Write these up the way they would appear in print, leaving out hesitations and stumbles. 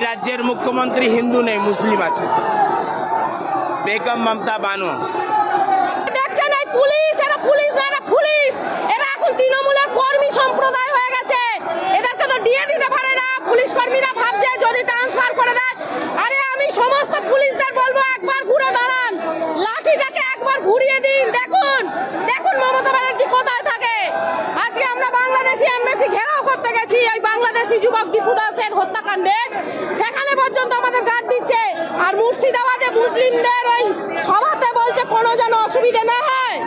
রাজ্যের মুখ্যমন্ত্রী হিন্দু নেই, মুসলিম আছে, বেগম মমতা বানো। দেখছেন এই পুলিশ, এরা পুলিশ না, এরা পুলিশ। এরা এখন তৃণমূলের কর্মী সম্প্রদায় হয়ে গেছে। এদেরকে তো দিয়ে দিতে পারে না। পুলিশ কর্মীরা ভাবছে যদি ট্রান্সফার করে দেয়। আরে আমি সমস্ত পুলিশদের বলবো একবার ঘুরে দাঁড়ান, লাঠিটাকে একবার ঘুরিয়ে দিন। দেখুন দেখুন মমতা ব্যানার্জি কোথায় থাকে। আজকে আমরা বাংলাদেশি এমবেসি ঘেরাও করতে গেছি এই বাংলাদেশি যুবক দীপু দাসের হত্যাকাণ্ডে, সেখানে পর্যন্ত আমাদের গার্ড দিচ্ছে। আর মুর্শিদাবাদে মুসলিমদের ওই সভাতে বলছে কোনো যেন অসুবিধা না হয়।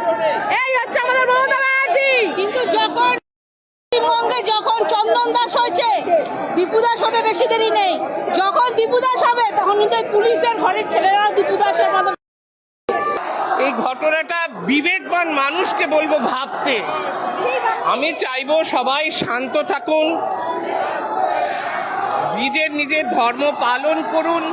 এই হচ্ছে আমাদের মমতা ব্যানার্জি। কিন্তু যখন পশ্চিমবঙ্গে যখন চন্দন দাস হয়েছে, দীপু দাস হতে বেশি দেরি নেই। যখন দীপু দাস হবে তখন কিন্তু পুলিশদের ঘরের ছেলেরাও দীপু দাসের মতো। এই ঘটনাটা বিবেকবান মানুষকে বলবো ভাবতে। আমি চাইবো সবাই শান্ত থাকুন, নিজের নিজের ধর্ম পালন করুন।